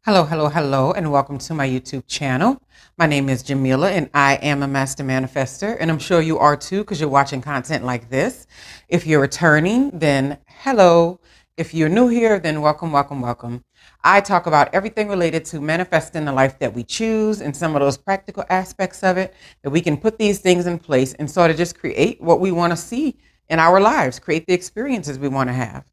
Hello, hello, hello, and welcome to my YouTube channel. My name is Jameelah, and I am a master manifester, and I'm sure you are too because you're watching content like this. If you're returning, then hello. If you're new here, then welcome, welcome, welcome. I talk about everything related to manifesting the life that we choose and some of those practical aspects of it that we can put these things in place and sort of just create what we want to see in our lives, create the experiences we want to have.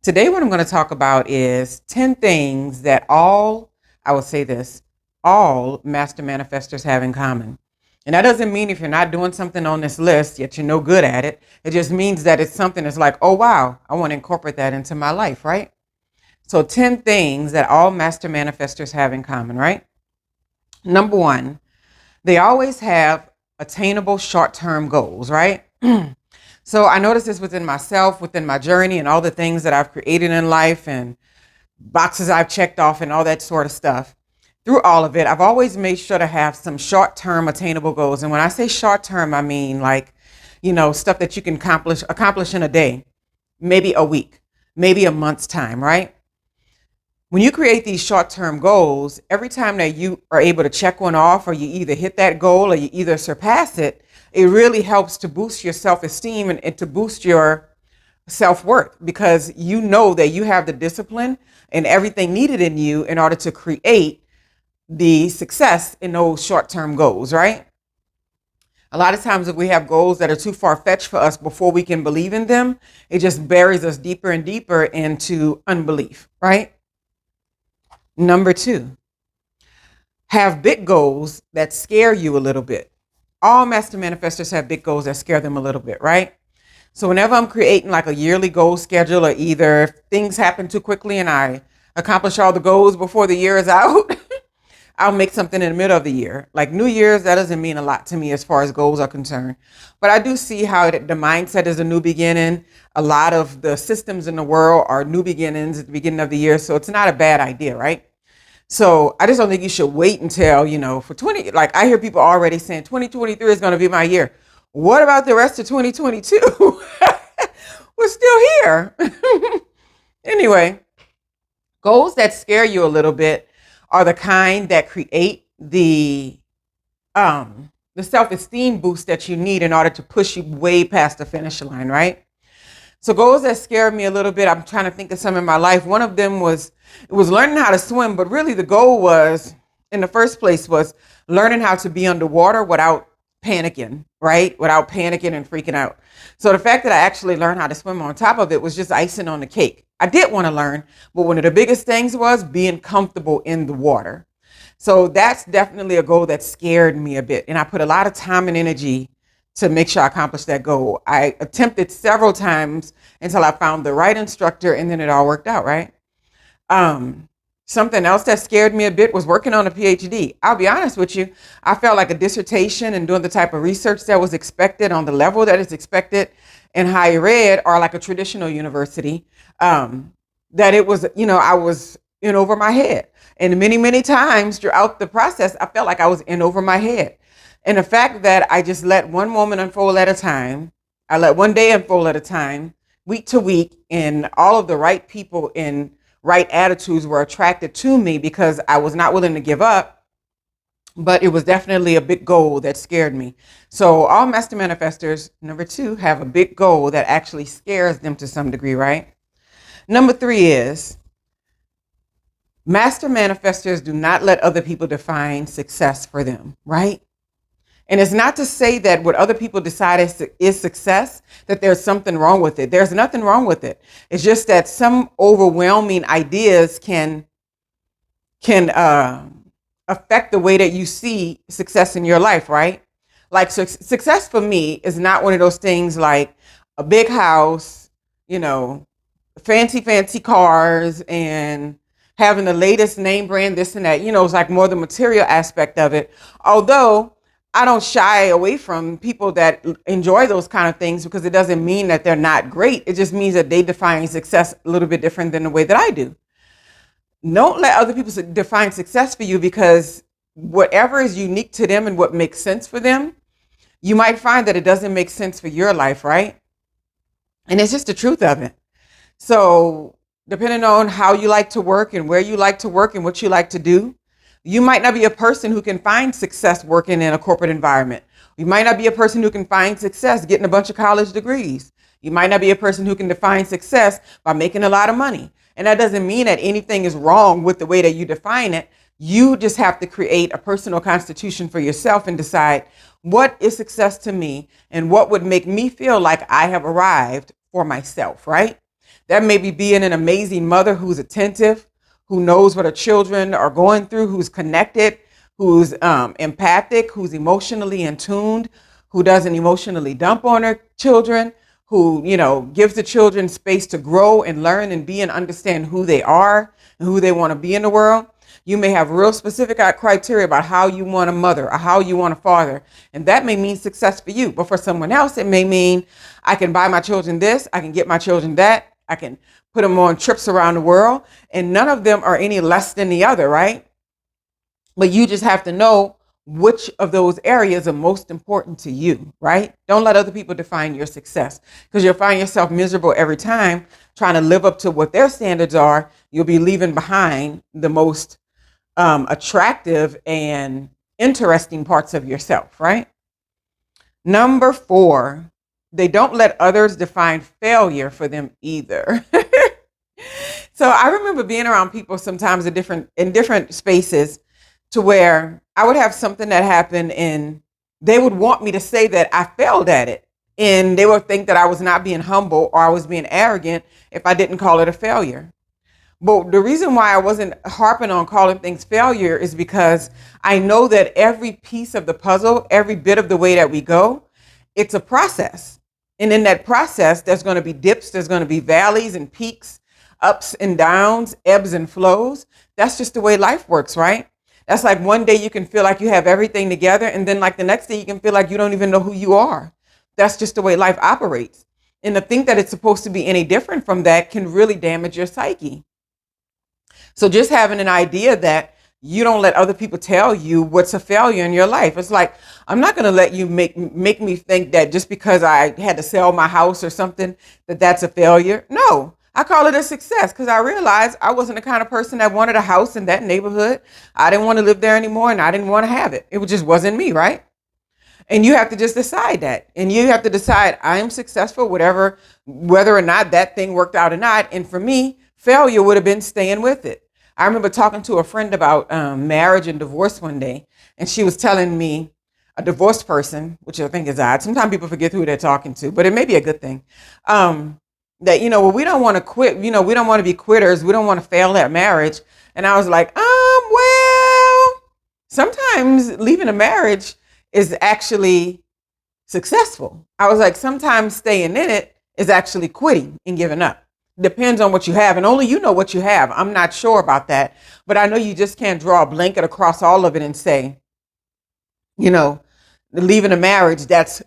Today, what I'm going to talk about is 10 things that I will say this, all master manifestors have in common. And that doesn't mean if you're not doing something on this list, yet you're no good at it. It just means that it's something that's like, oh, wow, I want to incorporate that into my life, right? So 10 things that all master manifestors have in common, right? Number one, they always have attainable short-term goals, right? So I noticed this within myself, within my journey and all the things that I've created in life and boxes I've checked off and all that sort of stuff. Through all of it, I've always made sure to have some short-term attainable goals. And when I say short-term, I mean like, stuff that you can accomplish in a day, maybe a week, maybe a month's time, right? When you create these short-term goals, every time that you are able to check one off or you either hit that goal or you either surpass it, it really helps to boost your self-esteem and to boost your self-worth because you know that you have the discipline and everything needed in you in order to create the success in those short-term goals, right? A lot of times if we have goals that are too far-fetched for us before we can believe in them, it just buries us deeper and deeper into unbelief, right? Number two, have big goals that scare you a little bit. All master manifestors have big goals that scare them a little bit, right? So whenever I'm creating like a yearly goal schedule or either if things happen too quickly and I accomplish all the goals before the year is out, I'll make something in the middle of the year. Like New Year's, that doesn't mean a lot to me as far as goals are concerned. But I do see how the mindset is a new beginning. A lot of the systems in the world are new beginnings at the beginning of the year. So it's not a bad idea, right? So I just don't think you should wait until, for like I hear people already saying 2023 is going to be my year. What about the rest of 2022? We're still here. Anyway, goals that scare you a little bit are the kind that create the self-esteem boost that you need in order to push you way past the finish line, right? So goals that scared me a little bit, I'm trying to think of some in my life. One of them was learning how to swim, but really the goal was, in the first place, was learning how to be underwater without panicking, right? Without panicking and freaking out. So the fact that I actually learned how to swim on top of it was just icing on the cake. I did want to learn, but one of the biggest things was being comfortable in the water. So that's definitely a goal that scared me a bit. And I put a lot of time and energy to make sure I accomplished that goal. I attempted several times until I found the right instructor and then it all worked out, right? Something else that scared me a bit was working on a PhD. I'll be honest with you. I felt like a dissertation and doing the type of research that was expected on the level that is expected in higher ed or like a traditional university, that it was, I was in over my head. And many, many times throughout the process, I felt like I was in over my head. And the fact that I just let one moment unfold at a time, I let one day unfold at a time, week to week, and all of the right people in right attitudes were attracted to me because I was not willing to give up, but it was definitely a big goal that scared me. So all master manifestors, number two, have a big goal that actually scares them to some degree, right? Number three is master manifestors do not let other people define success for them, right? And it's not to say that what other people decide is success, that there's something wrong with it. There's nothing wrong with it. It's just that some overwhelming ideas can affect the way that you see success in your life, right? Like success for me is not one of those things like a big house, fancy, fancy cars and having the latest name brand, this and that. It's like more the material aspect of it. Although I don't shy away from people that enjoy those kind of things because it doesn't mean that they're not great. It just means that they define success a little bit different than the way that I do. Don't let other people define success for you because whatever is unique to them and what makes sense for them, you might find that it doesn't make sense for your life, right? And it's just the truth of it. So depending on how you like to work and where you like to work and what you like to do. You might not be a person who can find success working in a corporate environment. You might not be a person who can find success getting a bunch of college degrees. You might not be a person who can define success by making a lot of money. And that doesn't mean that anything is wrong with the way that you define it. You just have to create a personal constitution for yourself and decide what is success to me and what would make me feel like I have arrived for myself, right? That may be being an amazing mother who's attentive, who knows what her children are going through, who's connected, who's empathic, who's emotionally in tuned, who doesn't emotionally dump on her children, who, gives the children space to grow and learn and be and understand who they are and who they want to be in the world. You may have real specific criteria about how you want a mother or how you want a father. And that may mean success for you. But for someone else, it may mean I can buy my children this, I can get my children that, I can put them on trips around the world. And none of them are any less than the other, right? But you just have to know which of those areas are most important to you, right? Don't let other people define your success, because you'll find yourself miserable every time trying to live up to what their standards are. You'll be leaving behind the most attractive and interesting parts of yourself, right? Number 4, they don't let others define failure for them either. So I remember being around people sometimes in different spaces to where I would have something that happened and they would want me to say that I failed at it. And they would think that I was not being humble or I was being arrogant if I didn't call it a failure. But the reason why I wasn't harping on calling things failure is because I know that every piece of the puzzle, every bit of the way that we go, it's a process. And in that process, there's going to be dips, there's going to be valleys and peaks, ups and downs, ebbs and flows. That's just the way life works, right? That's like one day you can feel like you have everything together, and then like the next day you can feel like you don't even know who you are. That's just the way life operates. And to think that it's supposed to be any different from that can really damage your psyche. So just having an idea that you don't let other people tell you what's a failure in your life. It's like, I'm not going to let you make me think that just because I had to sell my house or something, that's a failure. No, I call it a success because I realized I wasn't the kind of person that wanted a house in that neighborhood. I didn't want to live there anymore and I didn't want to have it. It just wasn't me, right? And you have to just decide that. And you have to decide I am successful, whether or not that thing worked out or not. And for me, failure would have been staying with it. I remember talking to a friend about marriage and divorce one day, and she was telling me, a divorced person, which I think is odd. Sometimes people forget who they're talking to, but it may be a good thing. That, we don't want to quit. We don't want to be quitters. We don't want to fail at marriage. And I was like, well, sometimes leaving a marriage is actually successful. I was like, sometimes staying in it is actually quitting and giving up. Depends on what you have, and only you know what you have. I'm not sure about that, but I know you just can't draw a blanket across all of it and say, leaving a marriage that's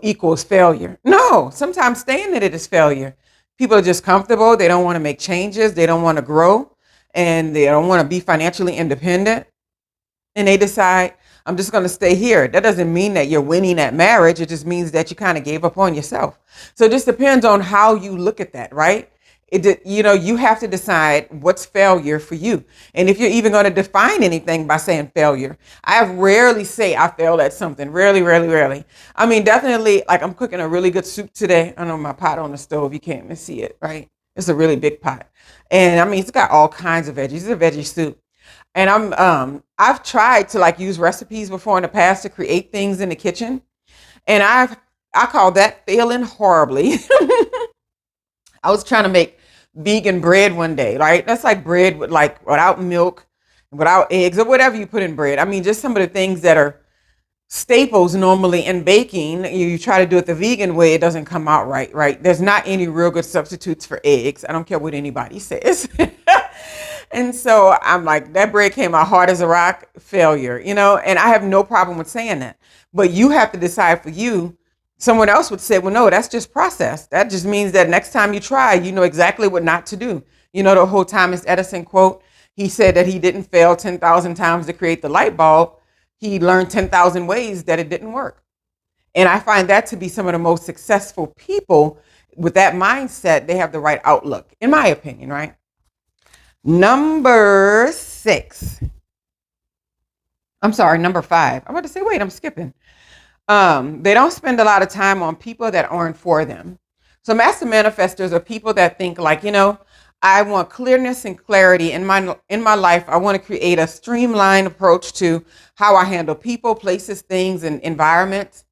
equals failure. No, sometimes staying in it is failure. People are just comfortable. They don't want to make changes. They don't want to grow, and they don't want to be financially independent. And they decide, I'm just going to stay here. That doesn't mean that you're winning at marriage. It just means that you kind of gave up on yourself. So it just depends on how you look at that, right? You have to decide what's failure for you. And if you're even going to define anything by saying failure, I rarely say I failed at something. Rarely, rarely, rarely. I mean, definitely, like I'm cooking a really good soup today. I know my pot on the stove. You can't even see it, right? It's a really big pot. And I mean, it's got all kinds of veggies. It's a veggie soup. And I've tried to use recipes before in the past to create things in the kitchen. And I call that failing horribly. I was trying to make vegan bread one day, right? That's like bread without milk, without eggs, or whatever you put in bread. I mean, just some of the things that are staples normally in baking. You try to do it the vegan way, it doesn't come out right? There's not any real good substitutes for eggs. I don't care what anybody says. And so I'm like, that bread came out hard as a rock, failure, and I have no problem with saying that. But you have to decide for you. Someone else would say, well, no, that's just process. That just means that next time you try, you know exactly what not to do. The whole Thomas Edison quote, he said that he didn't fail 10,000 times to create the light bulb. He learned 10,000 ways that it didn't work. And I find that to be some of the most successful people with that mindset, they have the right outlook, in my opinion, right? Number 6. I'm sorry, number 5. I'm about to say, wait, I'm skipping. They don't spend a lot of time on people that aren't for them. So master manifestors are people that think like, I want clearness and clarity in my life. I want to create a streamlined approach to how I handle people, places, things, and environments.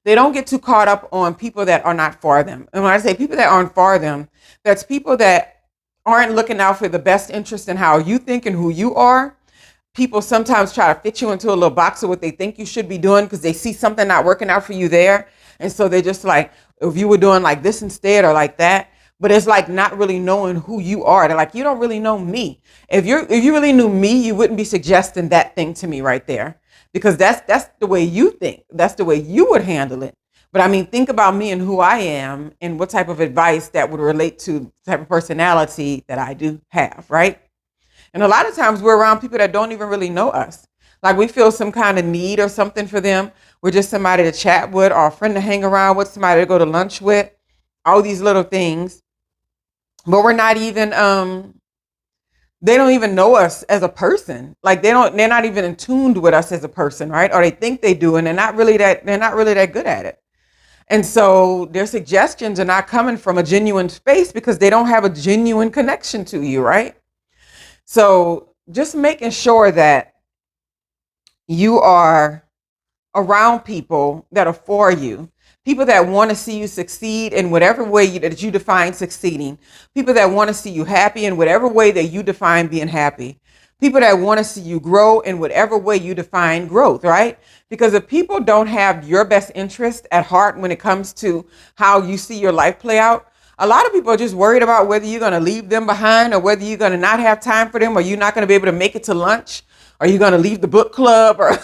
They don't get too caught up on people that are not for them. And when I say people that aren't for them, that's people that aren't looking out for the best interest in how you think and who you are. People sometimes try to fit you into a little box of what they think you should be doing because they see something not working out for you there. And so they're just like, if you were doing like this instead or like that, but it's like not really knowing who you are. They're like, you don't really know me. If you really knew me, you wouldn't be suggesting that thing to me right there, because that's the way you think. That's the way you would handle it. But I mean, think about me and who I am and what type of advice that would relate to the type of personality that I do have, right? And a lot of times we're around people that don't even really know us. Like we feel some kind of need or something for them. We're just somebody to chat with or a friend to hang around with, somebody to go to lunch with, all these little things. But we're not even, they don't even know us as a person. Like they're not even in tuned with us as a person, right? Or they think they do, and they're not really that good at it. And so their suggestions are not coming from a genuine space because they don't have a genuine connection to you, right? So just making sure that you are around people that are for you, people that want to see you succeed in whatever way that you define succeeding, people that want to see you happy in whatever way that you define being happy, people that want to see you grow in whatever way you define growth, right? Because if people don't have your best interest at heart when it comes to how you see your life play out, a lot of people are just worried about whether you're going to leave them behind or whether you're going to not have time for them, or you're not going to be able to make it to lunch, or you're going to leave the book club, or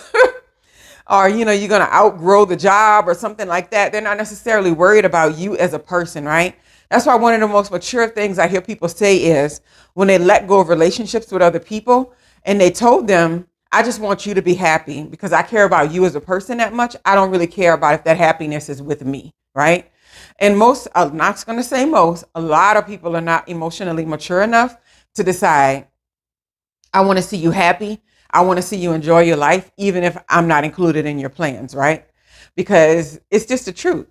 or you're going to outgrow the job or something like that. They're not necessarily worried about you as a person, right? That's why one of the most mature things I hear people say is when they let go of relationships with other people and they told them, I just want you to be happy because I care about you as a person that much. I don't really care about if that happiness is with me, right? And most, I'm not going to say most, a lot of people are not emotionally mature enough to decide, I want to see you happy. I want to see you enjoy your life, even if I'm not included in your plans, right? Because it's just the truth.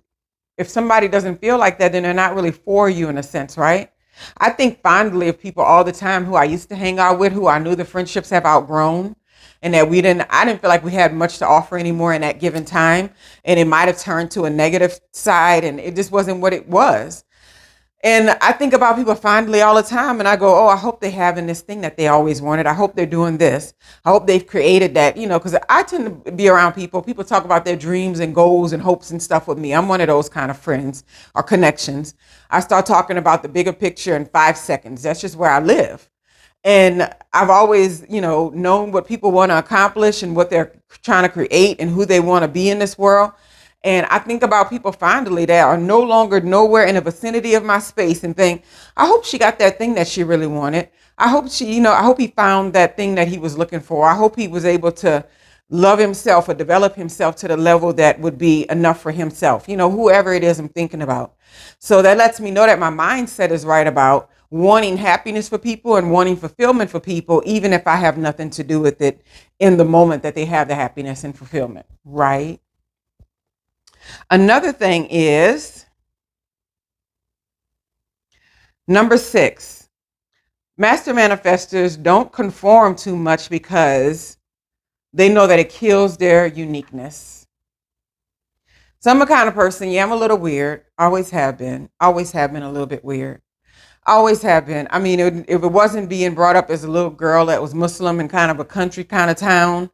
If somebody doesn't feel like that, then they're not really for you in a sense, right? I think fondly of people all the time who I used to hang out with, who I knew the friendships have outgrown, and that I didn't feel like we had much to offer anymore in that given time. And it might have turned to a negative side, and it just wasn't what it was. And I think about people fondly all the time, and I go, oh, I hope they having this thing that they always wanted. I hope they're doing this. I hope they've created that, because I tend to be around people. People talk about their dreams and goals and hopes and stuff with me. I'm one of those kind of friends or connections. I start talking about the bigger picture in 5 seconds. That's just where I live. And I've always, known what people want to accomplish and what they're trying to create and who they want to be in this world. And I think about people fondly that are no longer nowhere in the vicinity of my space and think, I hope she got that thing that she really wanted. I hope I hope he found that thing that he was looking for. I hope he was able to love himself or develop himself to the level that would be enough for himself, whoever it is I'm thinking about. So that lets me know that my mindset is right about wanting happiness for people and wanting fulfillment for people, even if I have nothing to do with it in the moment that they have the happiness and fulfillment, right? Another thing is number 6. Master manifestors don't conform too much because they know that it kills their uniqueness. So I'm a kind of person, I'm a little weird. Always have been a little bit weird. Always have been. I mean, if it wasn't being brought up as a little girl that was Muslim in kind of a country kind of town,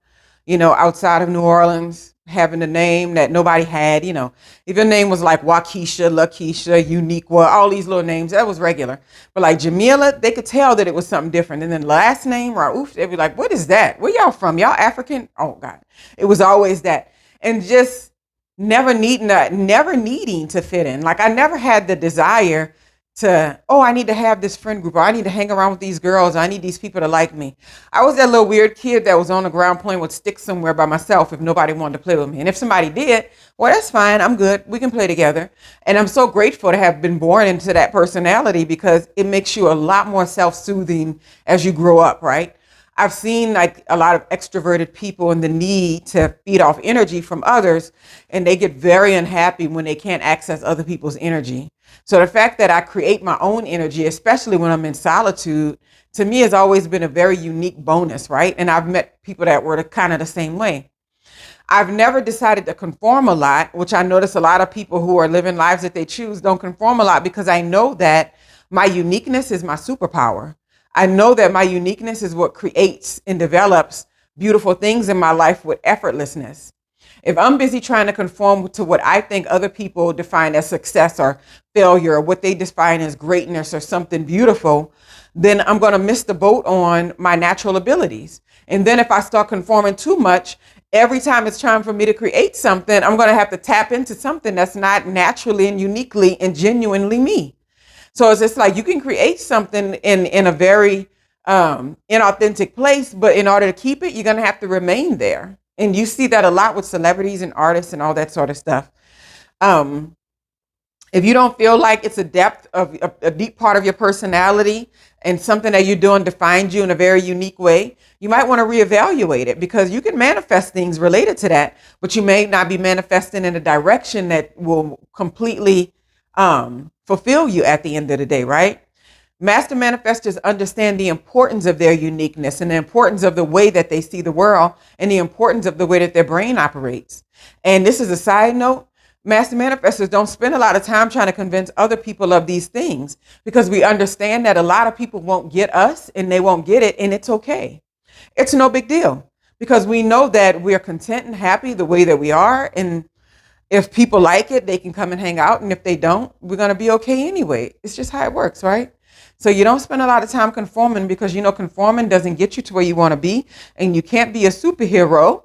outside of New Orleans, having a name that nobody had, if your name was like Waukesha, Lakeisha, Uniqua, all these little names, that was regular. But like Jameelah, they could tell that it was something different. And then last name, Raouf, they'd be like, what is that? Where y'all from? Y'all African? Oh God. It was always that. And just never needing to fit in. Like I never had the desire to, oh, I need to have this friend group, or I need to hang around with these girls, or I need these people to like me. I was that little weird kid that was on the ground playing with sticks somewhere by myself if nobody wanted to play with me. And if somebody did, well, that's fine. I'm good. We can play together. And I'm so grateful to have been born into that personality, because it makes you a lot more self-soothing as you grow up, right? I've seen like a lot of extroverted people and the need to feed off energy from others, and they get very unhappy when they can't access other people's energy. So the fact that I create my own energy, especially when I'm in solitude, to me has always been a very unique bonus, right? And I've met people that were kind of the same way. I've never decided to conform a lot, which I notice a lot of people who are living lives that they choose don't conform a lot, because I know that my uniqueness is my superpower. I know that my uniqueness is what creates and develops beautiful things in my life with effortlessness. If I'm busy trying to conform to what I think other people define as success or failure, or what they define as greatness or something beautiful, then I'm going to miss the boat on my natural abilities. And then if I start conforming too much, every time it's time for me to create something, I'm going to have to tap into something that's not naturally and uniquely and genuinely me. So it's just like you can create something in a very inauthentic place, but in order to keep it, you're going to have to remain there. And you see that a lot with celebrities and artists and all that sort of stuff. If you don't feel like it's a depth of a deep part of your personality and something that you're doing defines you in a very unique way, you might want to reevaluate it, because you can manifest things related to that, but you may not be manifesting in a direction that will completely fulfill you at the end of the day, right? Master manifestors understand the importance of their uniqueness and the importance of the way that they see the world and the importance of the way that their brain operates. And this is a side note. Master manifestors don't spend a lot of time trying to convince other people of these things, because we understand that a lot of people won't get us and they won't get it, and it's okay. It's no big deal, because we know that we're content and happy the way that we are. And if people like it, they can come and hang out. And if they don't, we're going to be okay anyway. It's just how it works, right? So you don't spend a lot of time conforming, because you know conforming doesn't get you to where you want to be. And you can't be a superhero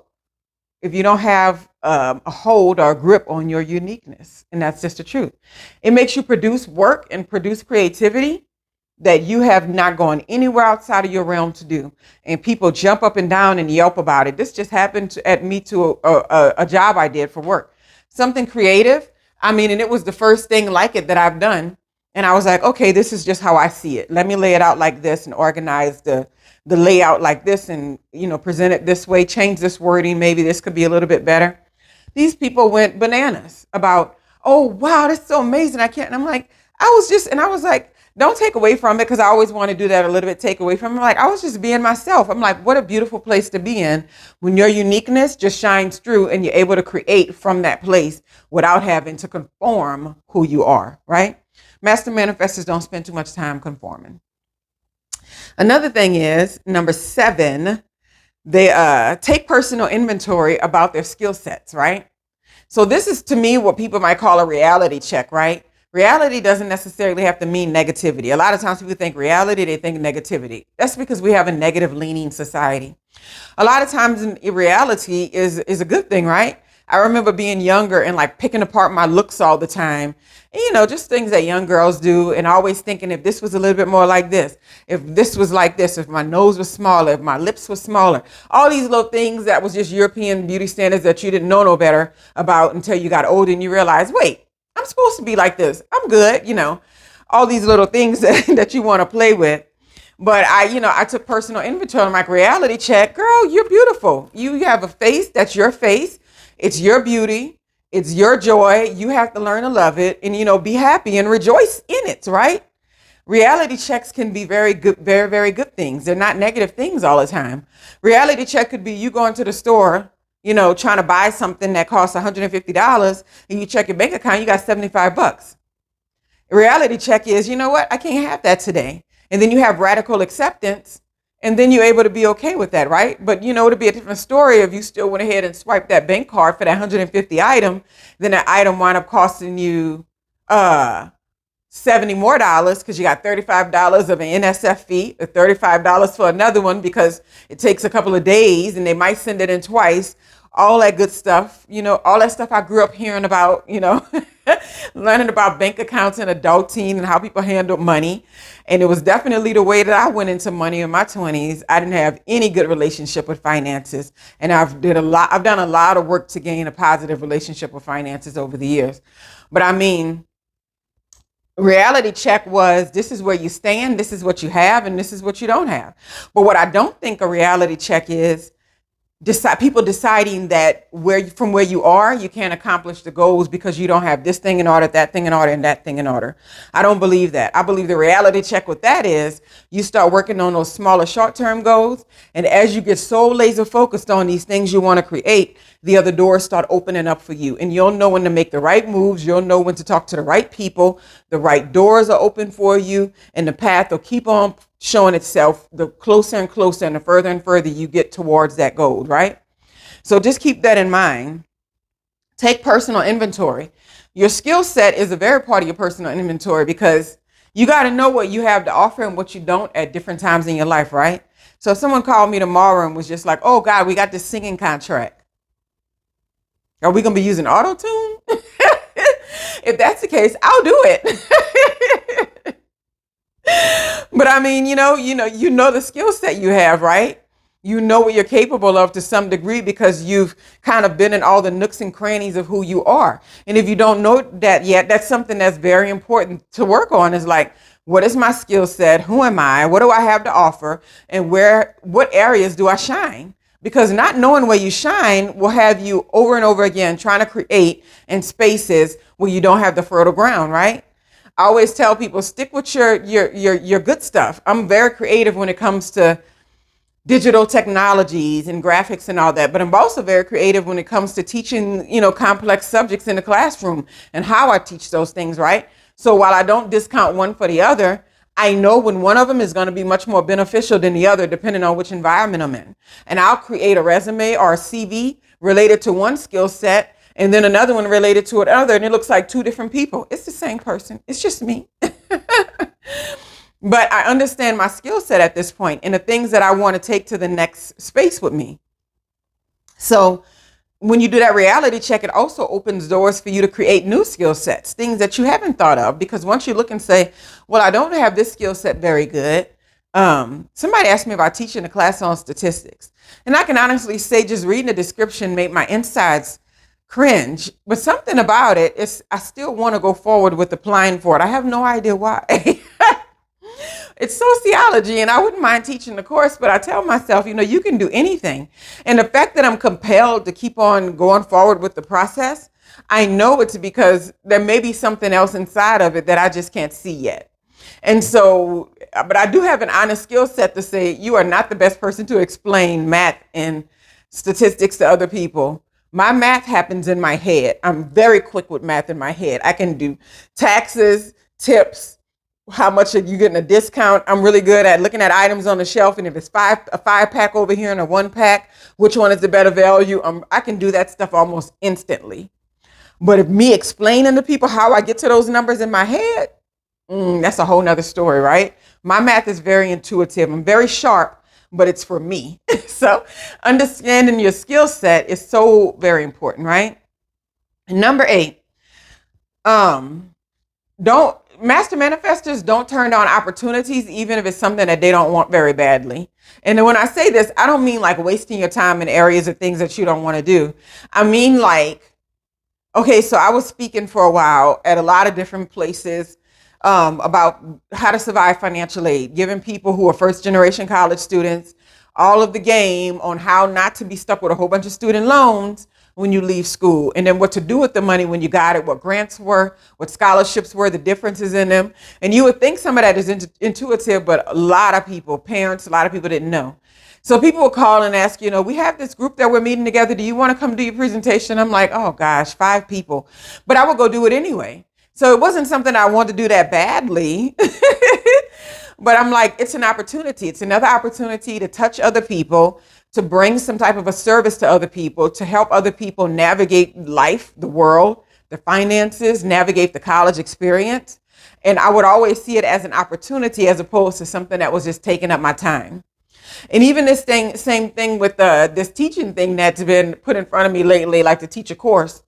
if you don't have a hold or a grip on your uniqueness. And that's just the truth. It makes you produce work and produce creativity that you have not gone anywhere outside of your realm to do. And people jump up and down and yelp about it. This just happened to a job I did for work. Something creative. I mean, and it was the first thing like it that I've done. And I was like, okay, this is just how I see it. Let me lay it out like this and organize the layout like this, and, present it this way, change this wording. Maybe this could be a little bit better. These people went bananas about, oh, wow, that's so amazing. I can't. And I'm like, I was like, don't take away from it, because I always want to do that a little bit, take away from it. Like, I was just being myself. I'm like, what a beautiful place to be in when your uniqueness just shines through and you're able to create from that place without having to conform who you are, right? Master manifestors don't spend too much time conforming. Another thing is, number 7, they take personal inventory about their skill sets, right? So this is, to me, what people might call a reality check, right? Reality doesn't necessarily have to mean negativity. A lot of times people think reality, they think negativity. That's because we have a negative leaning society. A lot of times reality is a good thing, right? I remember being younger and like picking apart my looks all the time. And, just things that young girls do, and always thinking, if this was a little bit more like this, if this was like this, if my nose was smaller, if my lips were smaller, all these little things that was just European beauty standards that you didn't know no better about until you got older and you realized, wait, I'm supposed to be like this. I'm good. All these little things that you want to play with. But I took personal inventory. I'm like, reality check, girl, you're beautiful. You have a face. That's your face. It's your beauty. It's your joy. You have to learn to love it and, be happy and rejoice in it, right? Reality checks can be very good, very, very good things. They're not negative things all the time. Reality check could be you going to the store, trying to buy something that costs $150, and you check your bank account, you got $75. A reality check is, you know what? I can't have that today. And then you have radical acceptance. And then you're able to be okay with that, right? But it'd be a different story if you still went ahead and swiped that bank card for that 150 item, then that item wound up costing you $70 more because you got $35 of an NSF fee, or $35 for another one because it takes a couple of days and they might send it in twice. All that good stuff, all that stuff I grew up hearing about, learning about bank accounts and adulting and how people handle money. And it was definitely the way that I went into money in my 20s. I didn't have any good relationship with finances. And I've done a lot of work to gain a positive relationship with finances over the years. But I mean, reality check was, this is where you stand, this is what you have, and this is what you don't have. But what I don't think a reality check is, people deciding that from where you are, you can't accomplish the goals because you don't have this thing in order, that thing in order, and that thing in order. I don't believe that. I believe the reality check with that is, you start working on those smaller short-term goals. And as you get so laser focused on these things you want to create, the other doors start opening up for you. And you'll know when to make the right moves. You'll know when to talk to the right people. The right doors are open for you. And the path will keep on showing itself the closer and closer and the further you get towards that goal, right? So just keep that in mind. Take personal inventory. Your skill set is a very part of your personal inventory, because you got to know what you have to offer and what you don't at different times in your life, right? So if someone called me tomorrow and was just like, oh God, we got this singing contract. Are we going to be using auto-tune? If that's the case, I'll do it. But I mean, you know the skill set you have, right? You know what you're capable of to some degree, because you've kind of been in all the nooks and crannies of who you are. And if you don't know that yet, that's something that's very important to work on, is like, what is my skill set? Who am I? What do I have to offer? And what areas do I shine? Because not knowing where you shine will have you over and over again trying to create in spaces where you don't have the fertile ground, right? I always tell people, stick with your good stuff. I'm very creative when it comes to digital technologies and graphics and all that, but I'm also very creative when it comes to teaching, complex subjects in the classroom and how I teach those things, right? So while I don't discount one for the other, I know when one of them is going to be much more beneficial than the other, depending on which environment I'm in. And I'll create a resume or a CV related to one skill set, and then another one related to another, and it looks like two different people. It's the same person. It's just me. But I understand my skill set at this point and the things that I want to take to the next space with me. So when you do that reality check, it also opens doors for you to create new skill sets, things that you haven't thought of. Because once you look and say, well, I don't have this skill set very good. Somebody asked me about teaching a class on statistics. And I can honestly say, just reading the description made my insides cringe. But something about it is, I still want to go forward with applying for it. I have no idea why. It's sociology, and I wouldn't mind teaching the course, but I tell myself, you can do anything. And the fact that I'm compelled to keep on going forward with the process, I know it's because there may be something else inside of it that I just can't see yet. And so, but I do have an honest skill set to say, you are not the best person to explain math and statistics to other people. My math happens in my head. I'm very quick with math in my head. I can do taxes, tips, how much are you getting a discount. I'm really good at looking at items on the shelf, and if it's a 5-pack over here and a 1-pack, which one is the better value? I can do that stuff almost instantly. But if me explaining to people how I get to those numbers in my head, that's a whole nother story, right? My math is very intuitive. I'm very sharp, but it's for me. So understanding your skill set is so very important, right? And number 8, master manifestors don't turn down opportunities, even if it's something that they don't want very badly. And then when I say this, I don't mean like wasting your time in areas of things that you don't want to do. I mean, like, okay, so I was speaking for a while at a lot of different places about how to survive financial aid, giving people who are first generation college students all of the game on how not to be stuck with a whole bunch of student loans when you leave school, and then what to do with the money when you got it, what grants were, what scholarships were, the differences in them. And you would think some of that is intuitive, but a lot of people, parents, a lot of people didn't know. So people would call and ask, we have this group that we're meeting together. Do you want to come do your presentation? I'm like, oh gosh, 5 people. But I would go do it anyway. So it wasn't something I wanted to do that badly. But I'm like, it's an opportunity. It's another opportunity to touch other people, to bring some type of a service to other people, to help other people navigate life, the world, the finances, navigate the college experience. And I would always see it as an opportunity as opposed to something that was just taking up my time. And even this same thing with this teaching thing that's been put in front of me lately, like to teach a course.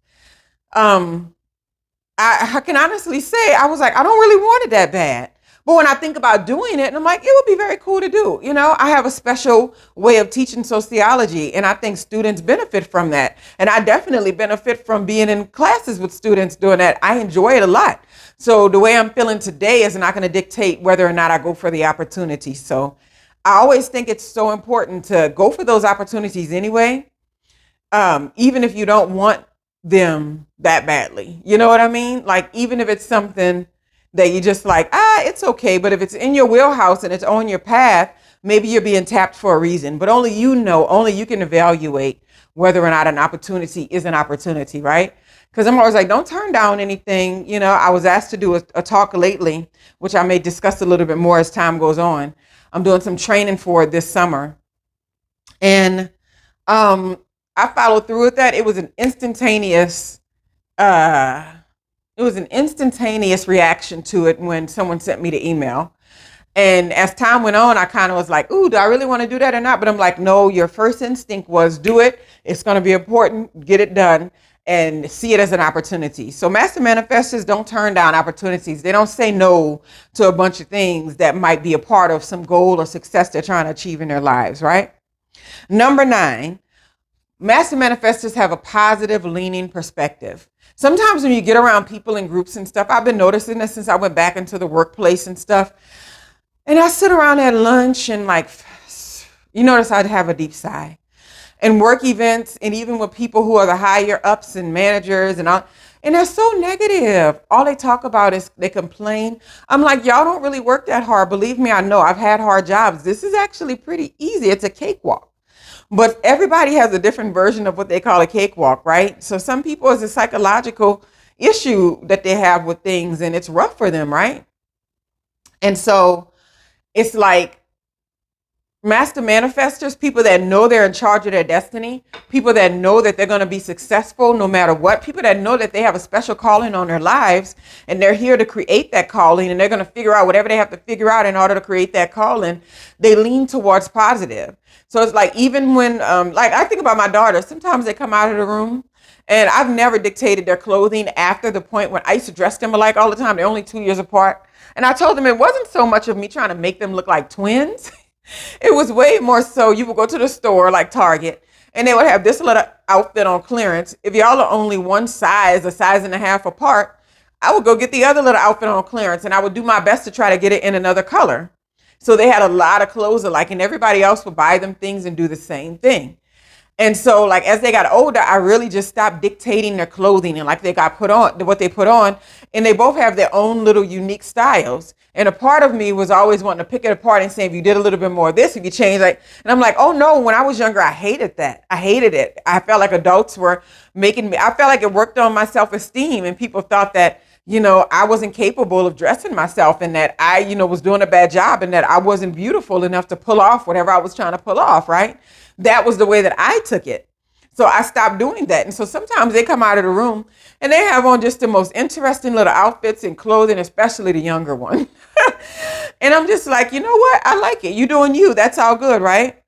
I can honestly say I was like, I don't really want it that bad. But when I think about doing it, and I'm like, it would be very cool to do. I have a special way of teaching sociology, and I think students benefit from that. And I definitely benefit from being in classes with students doing that. I enjoy it a lot. So the way I'm feeling today is not going to dictate whether or not I go for the opportunity. So I always think it's so important to go for those opportunities anyway, even if you don't want them that badly. You know what I mean? Like, even if it's something that you just like, it's okay. But if it's in your wheelhouse and it's on your path, maybe you're being tapped for a reason. But only you can evaluate whether or not an opportunity is an opportunity, right? Because I'm always like, don't turn down anything. I was asked to do a talk lately, which I may discuss a little bit more as time goes on. I'm doing some training for it this summer. And I followed through with that. It was an instantaneous reaction to it when someone sent me the email. And as time went on, I kind of was like, ooh, do I really want to do that or not? But I'm like, no, your first instinct was do it. It's going to be important. Get it done and see it as an opportunity. So master manifestors don't turn down opportunities. They don't say no to a bunch of things that might be a part of some goal or success they're trying to achieve in their lives, right? Number 9, master manifestors have a positive leaning perspective. Sometimes when you get around people in groups and stuff, I've been noticing this since I went back into the workplace and stuff. And I sit around at lunch and you notice I'd have a deep sigh. And work events, and even with people who are the higher ups and managers and all, and they're so negative. All they talk about is they complain. I'm like, y'all don't really work that hard. Believe me, I know. I've had hard jobs. This is actually pretty easy. It's a cakewalk. But everybody has a different version of what they call a cakewalk, right? So some people, it's a psychological issue that they have with things, and it's rough for them, right? And so it's like, master manifestors, people that know they're in charge of their destiny, people that know that they're going to be successful no matter what, people that know that they have a special calling on their lives and they're here to create that calling, and they're going to figure out whatever they have to figure out in order to create that calling. They lean towards positive. So it's like, even when, I think about my daughter, sometimes they come out of the room and I've never dictated their clothing after the point when I used to dress them alike all the time. They're only 2 years apart. And I told them it wasn't so much of me trying to make them look like twins. It was way more so you would go to the store like Target and they would have this little outfit on clearance. If y'all are only one size, a size and a half apart, I would go get the other little outfit on clearance and I would do my best to try to get it in another color. So they had a lot of clothes alike, and everybody else would buy them things and do the same thing. And so like as they got older, I really just stopped dictating their clothing and like they got put on what they put on. And they both have their own little unique styles. And a part of me was always wanting to pick it apart and say, if you did a little bit more of this, if you change, like, and I'm like, oh no, when I was younger, I hated that. I hated it. I felt like adults were making me, I felt like it worked on my self-esteem, and people thought that, I wasn't capable of dressing myself, and that I, was doing a bad job, and that I wasn't beautiful enough to pull off whatever I was trying to pull off, right? That was the way that I took it. So I stopped doing that. And so sometimes they come out of the room and they have on just the most interesting little outfits and clothing, especially the younger one. And I'm just like, you know what? I like it. You doing you. That's all good, right?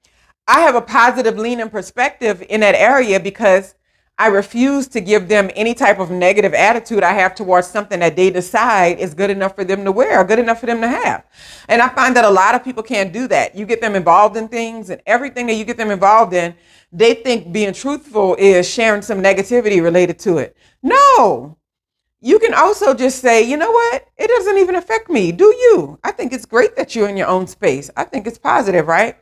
I have a positive leaning perspective in that area because I refuse to give them any type of negative attitude I have towards something that they decide is good enough for them to wear or good enough for them to have. And I find that a lot of people can't do that. You get them involved in things, and everything that you get them involved in, they think being truthful is sharing some negativity related to it. No, you can also just say, you know what? It doesn't even affect me. Do you? I think it's great that you're in your own space. I think it's positive, right?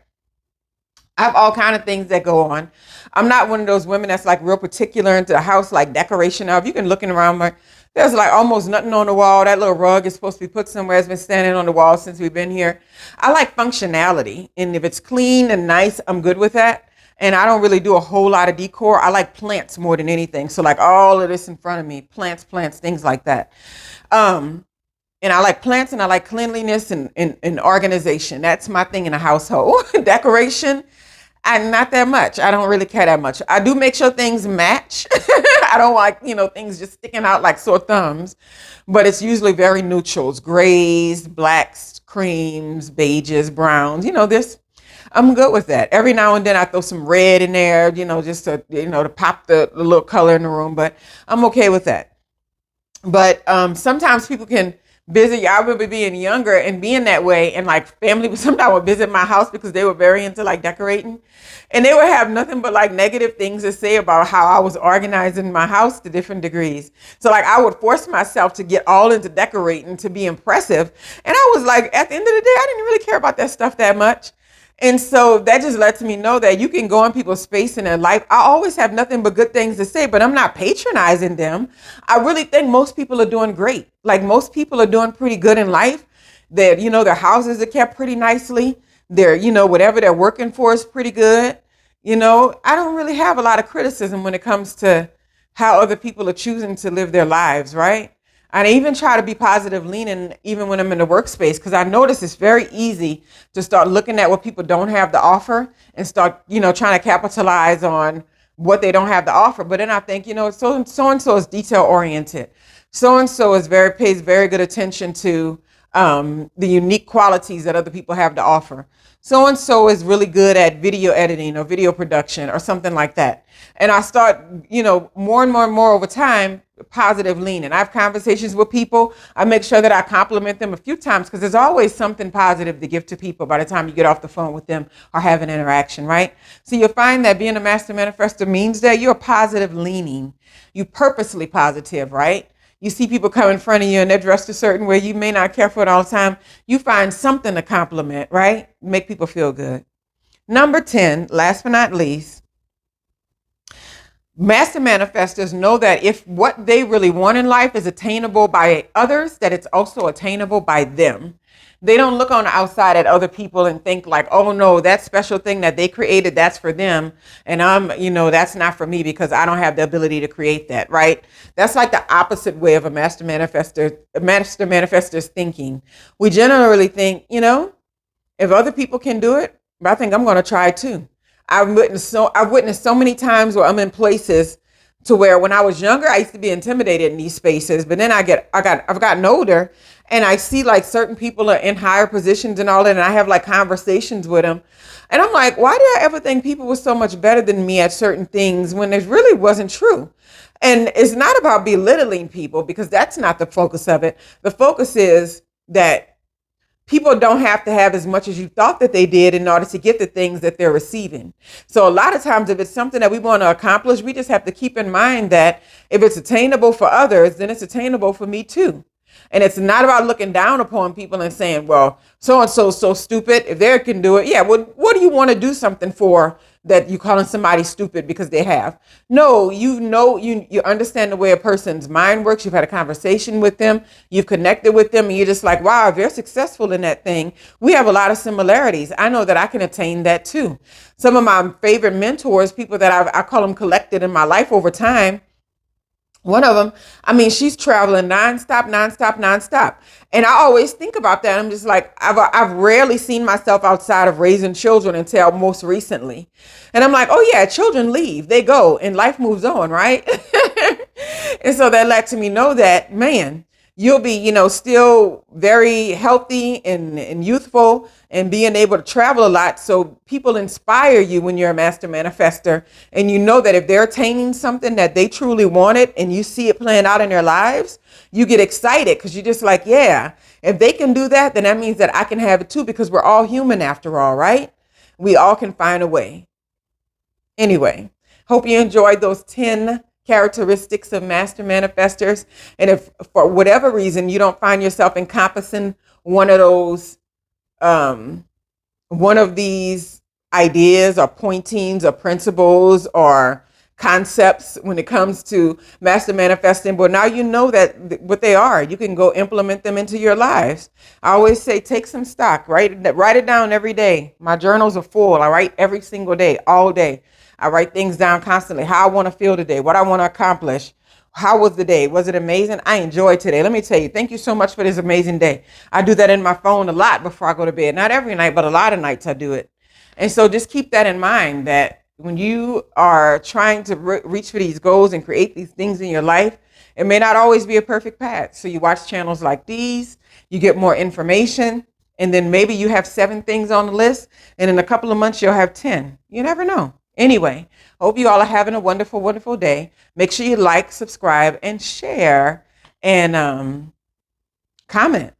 I have all kind of things that go on. I'm not one of those women that's like real particular into the house, like decoration of. You can looking around, there's like almost nothing on the wall. That little rug is supposed to be put somewhere. It's been standing on the wall since we've been here. I like functionality. And if it's clean and nice, I'm good with that. And I don't really do a whole lot of decor. I like plants more than anything. So like all of this in front of me, plants, things like that. And I like plants, and I like cleanliness and organization. That's my thing in a household. Decoration, and not that much. I don't really care that much. I do make sure things match. I don't like, things just sticking out like sore thumbs, but it's usually very neutrals, grays, blacks, creams, beiges, browns, I'm good with that. Every now and then I throw some red in there, just to, to pop the little color in the room, but I'm okay with that. But sometimes people can visit. I remember being younger and being that way, and like family would sometimes would visit my house because they were very into like decorating, and they would have nothing but like negative things to say about how I was organizing my house to different degrees. So like I would force myself to get all into decorating to be impressive, and I was like, at the end of the day, I didn't really care about that stuff that much. And so that just lets me know that you can go in people's space in their life. I always have nothing but good things to say, but I'm not patronizing them. I really think most people are doing great. Like most people are doing pretty good in life. That, their houses are kept pretty nicely. They're, whatever they're working for is pretty good. I don't really have a lot of criticism when it comes to how other people are choosing to live their lives, right? I even try to be positive leaning even when I'm in the workspace because I notice it's very easy to start looking at what people don't have to offer and start, trying to capitalize on what they don't have to offer. But then I think, so and so is detail oriented. So and so is pays very good attention to the unique qualities that other people have to offer. So and so is really good at video editing or video production or something like that. And I start, more and more and more over time, positive leaning. I have conversations with people. I make sure that I compliment them a few times because there's always something positive to give to people by the time you get off the phone with them or have an interaction, right? So you'll find that being a master manifestor means that you're positive leaning. You purposely positive, right? You see people come in front of you and they're dressed a certain way. You may not care for it all the time. You find something to compliment, right? Make people feel good. Number 10, last but not least, master manifestors know that if what they really want in life is attainable by others, that it's also attainable by them. They don't look on the outside at other people and think like, oh no, that special thing that they created, that's for them. And that's not for me because I don't have the ability to create that, right? That's like the opposite way of a master manifestor's thinking. We generally think, if other people can do it, I think I'm going to try too. I've witnessed so many times where I'm in places to where when I was younger, I used to be intimidated in these spaces, but then I've gotten older and I see like certain people are in higher positions and all that. And I have like conversations with them and I'm like, why did I ever think people were so much better than me at certain things when it really wasn't true? And it's not about belittling people because that's not the focus of it. The focus is that people don't have to have as much as you thought that they did in order to get the things that they're receiving. So a lot of times, if it's something that we want to accomplish, we just have to keep in mind that if it's attainable for others, then it's attainable for me too. And it's not about looking down upon people and saying, well, so-and-so is so stupid. If they can do it. Yeah. Well, what do you want to do something for that you calling somebody stupid because they have? No, you understand the way a person's mind works. You've had a conversation with them. You've connected with them. And you're just like, wow, if they're successful in that thing, we have a lot of similarities. I know that I can attain that too. Some of my favorite mentors, people that I call them collected in my life over time. One of them, she's traveling nonstop. And I always think about that. I'm just like, I've rarely seen myself outside of raising children until most recently. And I'm like, oh yeah, children leave, they go and life moves on, right? And so that lets me know that, man, you'll be, still very healthy and youthful and being able to travel a lot. So people inspire you when you're a master manifestor. And you know that if they're attaining something that they truly wanted and you see it playing out in their lives, you get excited because you're just like, yeah, if they can do that, then that means that I can have it too, because we're all human after all, right? We all can find a way. Anyway, hope you enjoyed those 10 characteristics of master manifestors. And if for whatever reason you don't find yourself encompassing one of those, one of these ideas or pointings or principles or concepts when it comes to master manifesting, but now you know that what they are, you can go implement them into your lives. I always say, take some stock, write it down every day. My journals are full. I write every single day, all day. I write things down constantly. How I want to feel today, what I want to accomplish. How was the day? Was it amazing? I enjoyed today. Let me tell you, thank you so much for this amazing day. I do that in my phone a lot before I go to bed. Not every night, but a lot of nights I do it. And so just keep that in mind, that when you are trying to reach for these goals and create these things in your life, it may not always be a perfect path. So you watch channels like these, you get more information, and then maybe you have 7 things on the list, and in a couple of months you'll have 10. You never know. Anyway, hope you all are having a wonderful, wonderful day. Make sure you like, subscribe, and share. and comment